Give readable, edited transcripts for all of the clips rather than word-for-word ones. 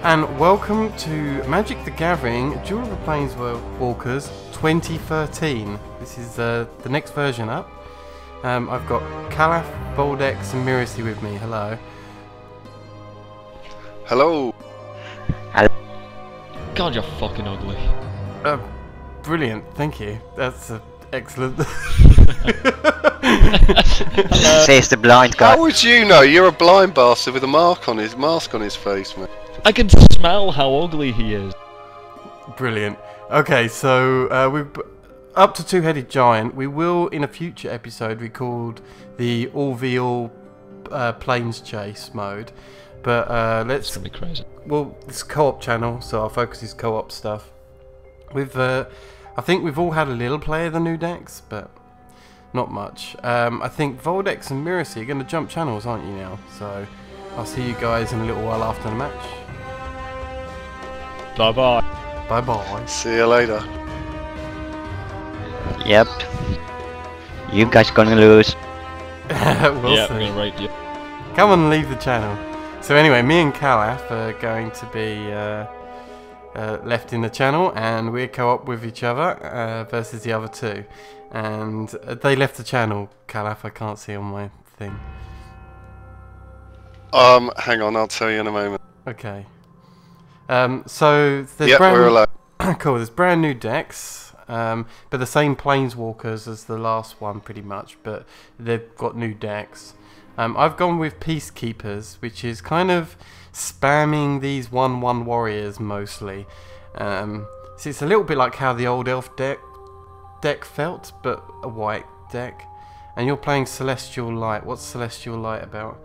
and welcome to Magic the Gathering Duel of the Planeswalkers 2013. This is the next version up. I've got Calaf, Voldex and Miracy with me. Hello. Hello. God, you're fucking ugly. Brilliant, thank you. That's excellent. Says the blind guy. How would you know? You're a blind bastard with a mask on his face, man. I can smell how ugly he is. Brilliant. Okay, so we're up to two-headed giant. We will, in a future episode, record the all-v-all planes chase mode. But let's. It's gonna be crazy. Well, it's a co-op channel, so our focus is co-op stuff. I think we've all had a little play of the new decks, but not much. I think Voldex and Miracy are going to jump channels, aren't you now? So I'll see you guys in a little while after the match. Bye bye. Bye bye. See you later. Yep. You guys gonna lose. We'll Yeah, see. I'm gonna rape you. Come on, leave the channel. So anyway, me and Calaf are going to be left in the channel, and we're co-op with each other versus the other two. And they left the channel. Calaf, I can't see on my thing. Hang on, I'll tell you in a moment. Okay. So there's Yep, we're allowed. cool. There's brand new decks, but the same Planeswalkers as the last one, pretty much. But they've got new decks. I've gone with Peacekeepers, which is kind of spamming these 1/1 warriors mostly. So it's a little bit like how the old elf deck felt, but a white deck. And you're playing Celestial Light. What's Celestial Light about?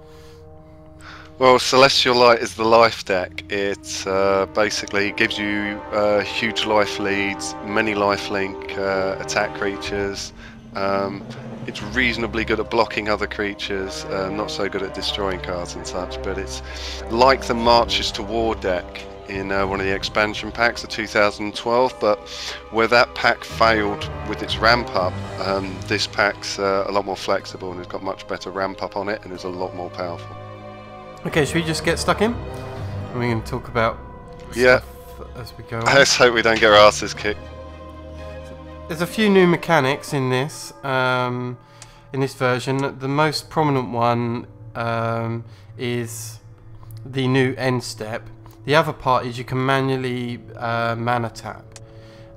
Well, Celestial Light is the life deck. It basically gives you huge life leads, many lifelink attack creatures. It's reasonably good at blocking other creatures, not so good at destroying cards and such, but it's like the Marches to War deck in one of the expansion packs of 2012, but where that pack failed with its ramp up, this pack's a lot more flexible and it's got much better ramp up on it and is a lot more powerful. Okay, should we just get stuck in? And we can talk about Yeah. stuff as we go on. Let's hope we don't get our asses kicked. There's a few new mechanics in this version. The most prominent one is the new end step. The other part is you can manually mana tap.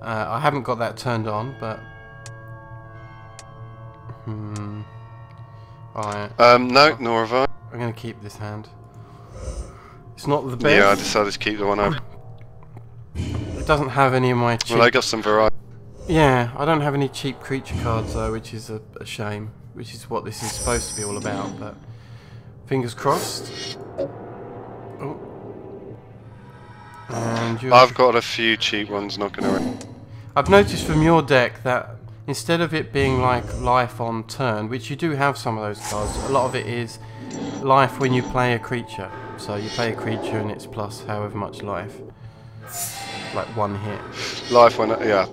I haven't got that turned on, but alright. No, nor have I. I'm gonna keep this hand. It's not the best. Yeah, I decided to keep the one open. It doesn't have any of my cheap. Well, I got some variety. Yeah, I don't have any cheap creature cards though, which is a shame. Which is what this is supposed to be all about, but fingers crossed. Oh. And I've got a few cheap ones knocking around. I've noticed from your deck that instead of it being like life on turn, which you do have some of those cards, a lot of it is life when you play a creature. So you play a creature and it's plus however much life. Like one hit. Life when, yeah.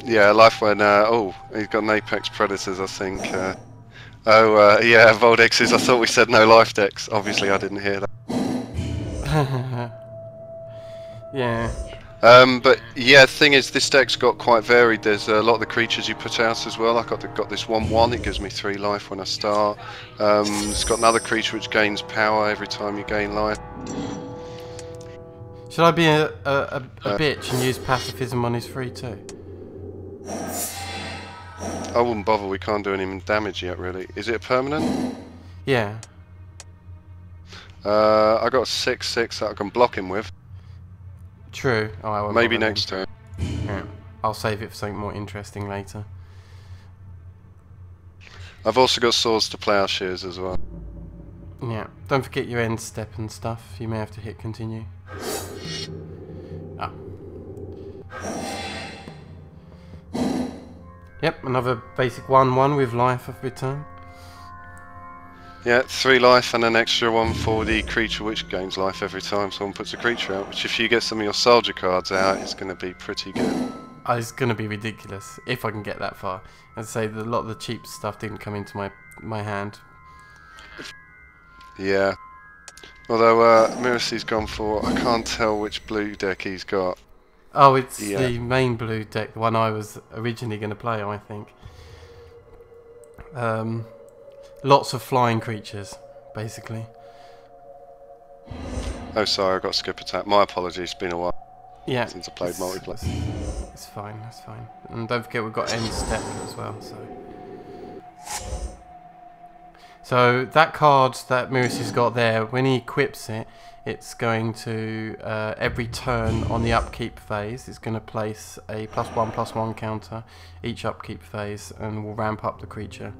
Yeah, life when, oh, he's got an Apex Predators, I think. Yeah, Voldexes, I thought we said no life decks. Obviously I didn't hear that. Yeah. But yeah, the thing is, this deck's got quite varied. There's a lot of the creatures you put out as well. I've got this 1/1, it gives me 3 life when I start. It's got another creature which gains power every time you gain life. Should I be a bitch and use pacifism on his free too? I wouldn't bother, we can't do any damage yet really. Is it a permanent? Yeah. I got a 6/6 that I can block him with. True. Oh, I won't Maybe bother next then. turn. Yeah. I'll save it for something more interesting later. I've also got Swords to Plowshares as well. Yeah. Don't forget your end step and stuff. You may have to hit continue. Ah. Yep, another basic 1/1 with life of return. Yeah, 3 life and an extra 1 for the creature which gains life every time someone puts a creature out, which if you get some of your soldier cards out, it's going to be pretty good. It's going to be ridiculous if I can get that far. As I say, a lot of the cheap stuff didn't come into my hand. Yeah. Although Miracy's gone for, I can't tell which blue deck he's got. Oh, it's Yeah. the main blue deck, the one I was originally going to play, I think. Lots of flying creatures, basically. Oh, sorry, I got skip attack. My apologies, it's been a while since I played it's, multiplayer. It's fine, that's fine. And don't forget we've got end step as well, so that card that Miracy's got there, when he equips it, it's going to, every turn on the upkeep phase, it's going to place a +1/+1 counter each upkeep phase and will ramp up the creature.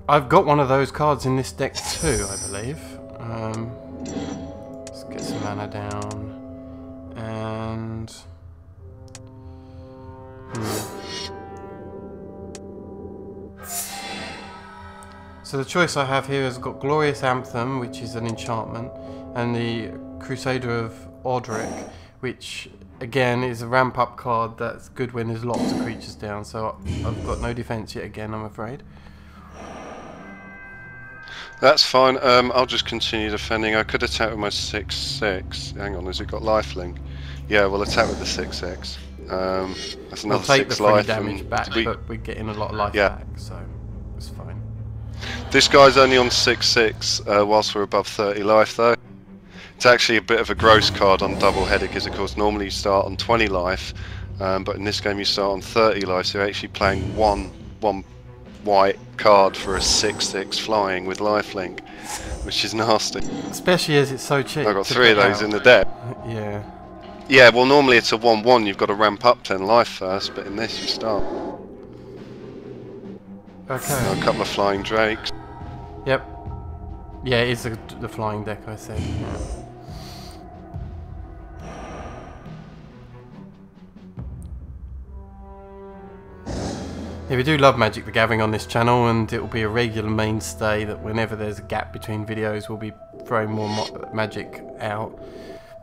I've got one of those cards in this deck too, I believe. Let's get some mana down. And... So the choice I have here has got Glorious Anthem, which is an enchantment, and the Crusader of Orderic, which again is a ramp up card that's good when there's lots of creatures down, so I've got no defense yet again, I'm afraid. That's fine, I'll just continue defending. I could attack with my 6/6. Hang on, has it got lifelink? Yeah, we'll attack with the 6/6. That's another We'll take 6 the 3 life. damage back, but we're getting a lot of life back, so it's fine. This guy's only on 6/6 whilst we're above 30 life though. It's actually a bit of a gross card on double header because of course normally you start on 20 life, but in this game you start on 30 life, so you're actually playing one white card for a 6/6 flying with lifelink, which is nasty. Especially as it's so cheap. I've got 3 of those in the deck. Yeah. Yeah, well normally it's a 1/1, you've got to ramp up 10 life first, but in this you start. Okay. A couple of flying drakes. Yep. Yeah, it is the flying deck I said. Yeah. Yeah, we do love Magic the Gathering on this channel, and it will be a regular mainstay that whenever there's a gap between videos we'll be throwing more Magic out.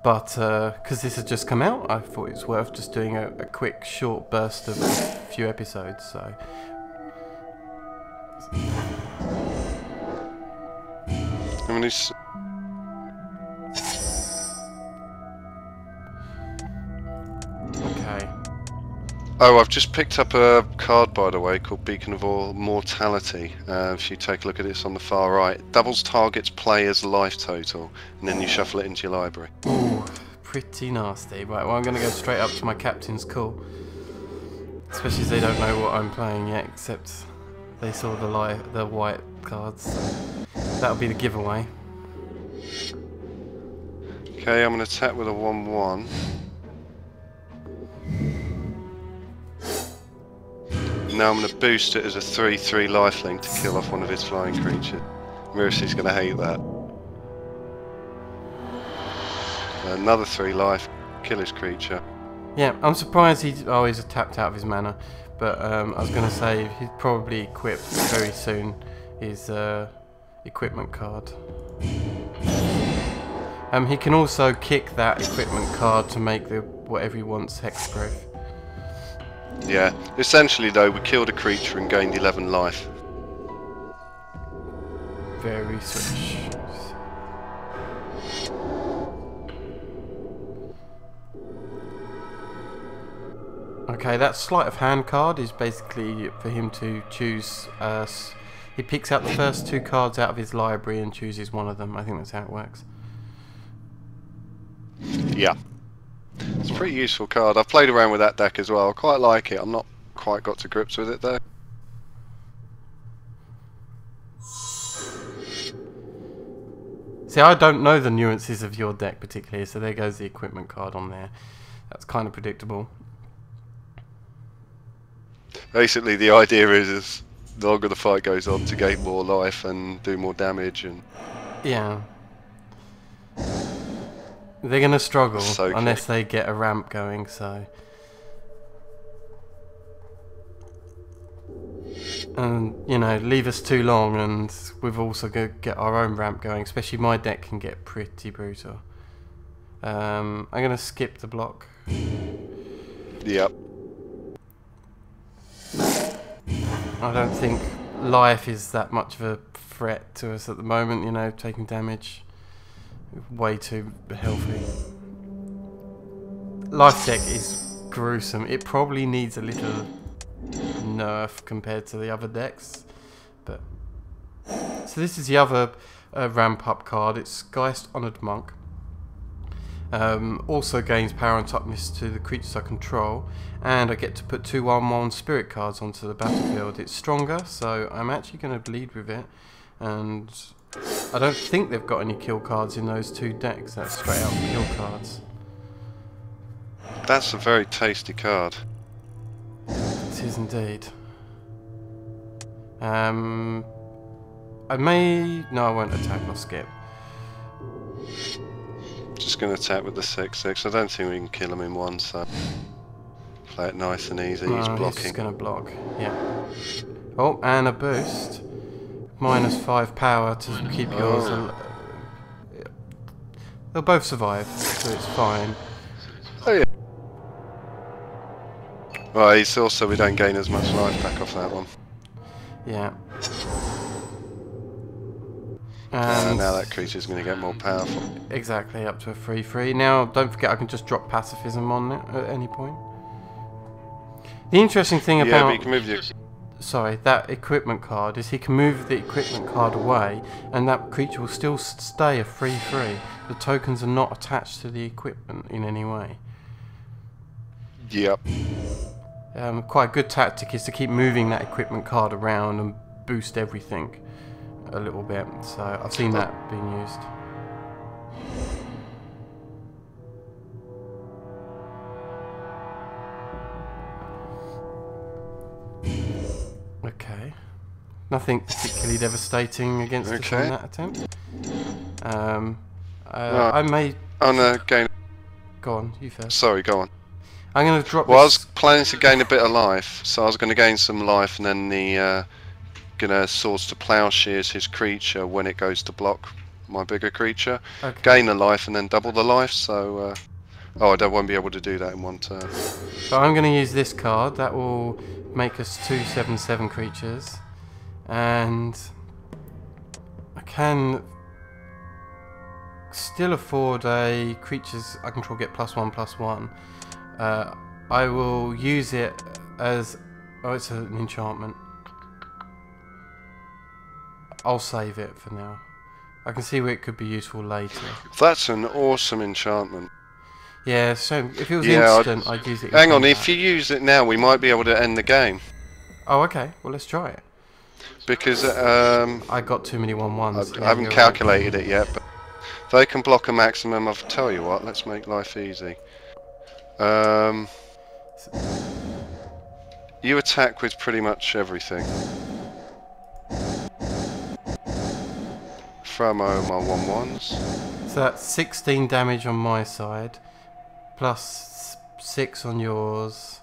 But because this has just come out, I thought it was worth just doing a quick short burst of a few episodes. So okay. Oh, I've just picked up a card, by the way, called Beacon of Mortality. If you take a look at it, it's on the far right. Doubles target's player's life total, and then you shuffle it into your library. Ooh, pretty nasty. Right, well I'm going to go straight up to my captain's call. Especially as they don't know what I'm playing yet, except they saw the white cards. So that'll be the giveaway. Okay, I'm going to attack with a 1/1. Now I'm going to boost it as a 3/3 lifelink to kill off one of his flying creatures. Miracy's going to hate that. Another 3 life, kill his creature. Yeah, I'm surprised he's tapped out of his mana, but I was going to say he'd probably equip very soon his equipment card. He can also kick that equipment card to make the whatever he wants hexproof. Yeah, essentially though, we killed a creature and gained 11 life. Very switch. Okay, that sleight of hand card is basically for him to choose. He picks out the first 2 cards out of his library and chooses one of them. I think that's how it works. Yeah. It's a pretty useful card. I've played around with that deck as well. I quite like it. I'm not quite got to grips with it though. See, I don't know the nuances of your deck particularly, so there goes the equipment card on there. That's kind of predictable. Basically the idea is the longer the fight goes on to gain more life and do more damage and... Yeah. They're going to struggle unless they get a ramp going, so... And, you know, leave us too long and we've also got to get our own ramp going, especially my deck can get pretty brutal. I'm going to skip the block. Yep. I don't think life is that much of a threat to us at the moment, you know, taking damage. Way too healthy. Life deck is gruesome. It probably needs a little nerf compared to the other decks. But so this is the other ramp up card. It's Geist Honoured Monk. Also gains power and toughness to the creatures I control, and I get to put 2 1/1 spirit cards onto the battlefield. It's stronger, so I'm actually going to lead with it, and I don't think they've got any kill cards in those 2 decks. That's straight out kill cards. That's a very tasty card. It is indeed. I may... No, I won't attack, I'll skip. Just going to attack with the 6/6. I don't think we can kill him in one, so play it nice and easy. He's blocking. He's just going to block, yeah. Oh, and a boost. -5 power to keep yours. They'll both survive, so it's fine. Oh yeah. Right, it's also we don't gain as much life back off that one. Yeah. And now that creature's going to get more powerful. Exactly, up to a 3/3. Now, don't forget I can just drop pacifism on it at any point. The interesting thing about... Yeah, but you can move your... Sorry, that equipment card is he can move the equipment card away, and that creature will still stay a 3/3. The tokens are not attached to the equipment in any way. Yep. Quite a good tactic is to keep moving that equipment card around and boost everything a little bit. So I've seen that being used. Okay. Nothing particularly devastating against us in that attempt. I may... On a gain... Go on, you first. Sorry, go on. I'm going to drop Well, I this... was planning to gain a bit of life, so I was going to gain some life and then the... Gonna Swords to Plowshares his creature when it goes to block my bigger creature. Okay. Gain the life and then double the life, so... oh, I won't be able to do that in one turn. So I'm going to use this card. That will make us 2 7/7 creatures. And I can still afford a creatures I control get +1/+1. I will use it as... Oh, it's an enchantment. I'll save it for now. I can see where it could be useful later. That's an awesome enchantment. Yeah, so if it was instant, I'd use it. Hang on, if you use it now, we might be able to end the game. Oh, okay. Well, let's try it. Because I got too many 1/1s. I haven't calculated it yet, but they can block a maximum. I'll tell you what. Let's make life easy. You attack with pretty much everything. Throw my 1/1s. So that's 16 damage on my side, plus 6 on yours.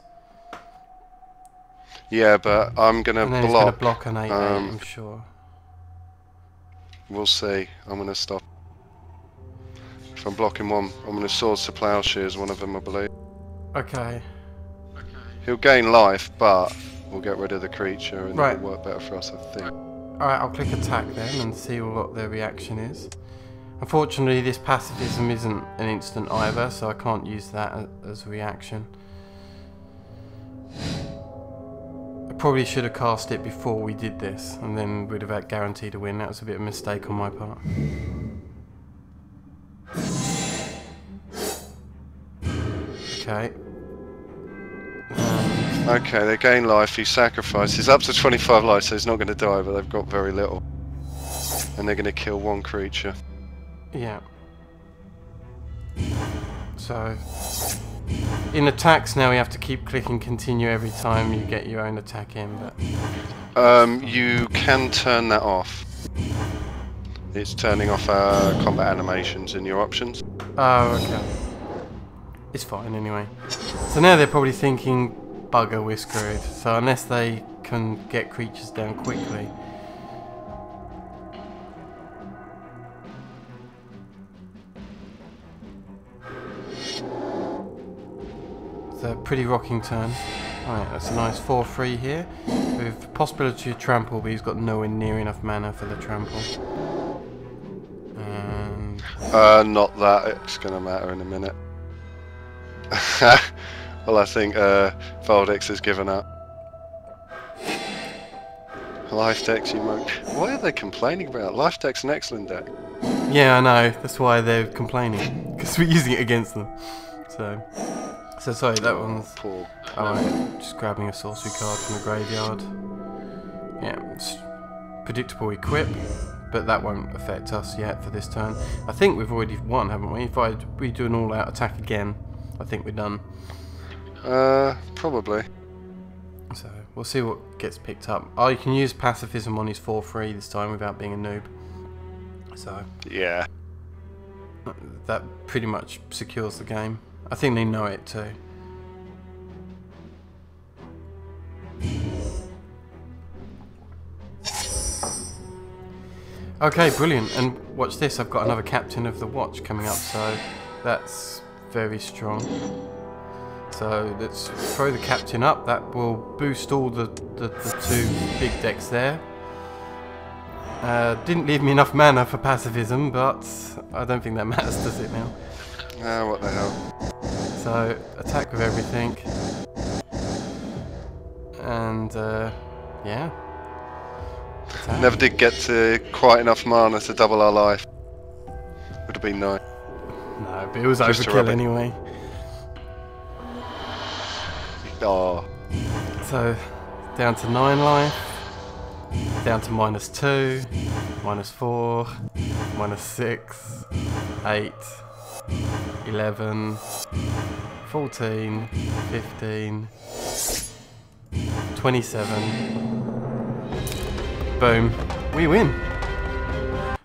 Yeah, but I'm gonna And then block. he's gonna block an 8/8, I'm sure. We'll see. I'm gonna stop. If I'm blocking one, I'm gonna Swords to Plowshares one of them, I believe. Okay. He'll gain life, but we'll get rid of the creature and Right. it'll work better for us, I think. Alright, I'll click attack then and see what their reaction is. Unfortunately, this pacifism isn't an instant either, so I can't use that as a reaction. I probably should have cast it before we did this, and then we'd have had guaranteed a win. That was a bit of a mistake on my part. Okay. Okay, they gain life, he sacrifices. He's up to 25 life, so he's not going to die, but they've got very little. And they're going to kill one creature. Yeah. So, in attacks now we have to keep clicking continue every time you get your own attack in, but... you can turn that off. It's turning off combat animations in your options. Oh, okay. It's fine anyway. So now they're probably thinking, bugger, we're screwed. So unless they can get creatures down quickly... It's a pretty rocking turn. Right, that's a nice 4-3 here. With possibility of trample, but he's got nowhere near enough mana for the trample. And Not that, it's going to matter in a minute. Well, I think Valdex has given up. Life deck's you monk. Why are they complaining about? Life deck's an excellent deck. yeah, I know. That's why they're complaining, because we're using it against them. So sorry, that one's. Poor. Oh, right, just grabbing a sorcery card from the graveyard. Yeah, it's predictable equip, but that won't affect us yet for this turn. I think we've already won, haven't we? If we do an all-out attack again, I think we're done. Probably. So we'll see what gets picked up. Oh, you can use pacifism on his 4-3 this time without being a noob. So Yeah. that pretty much secures the game. I think they know it too. Okay, brilliant. And watch this, I've got another Captain of the Watch coming up, so that's very strong. So let's throw the Captain up. That will boost all the two big decks there. Didn't leave me enough mana for pacifism, but I don't think that matters, does it now? What the hell. So attack with everything. And yeah. Attack. Never did get to quite enough mana to double our life. Would have been nice. No, but it was Just to overkill rub it. anyway. Oh. So down to 9 life. Down to -2, -4, -6, 8, 11, 14, 15, 27. Boom. We win.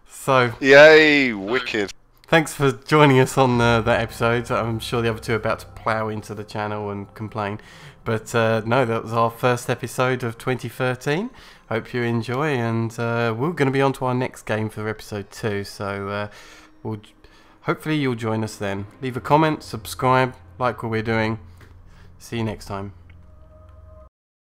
So Yay, wicked. thanks for joining us on that episode. I'm sure the other two are about to plough into the channel and complain. But no, that was our first episode of 2013. Hope you enjoy, and we're going to be on to our next game for episode 2. So hopefully you'll join us then. Leave a comment, subscribe, like what we're doing. See you next time.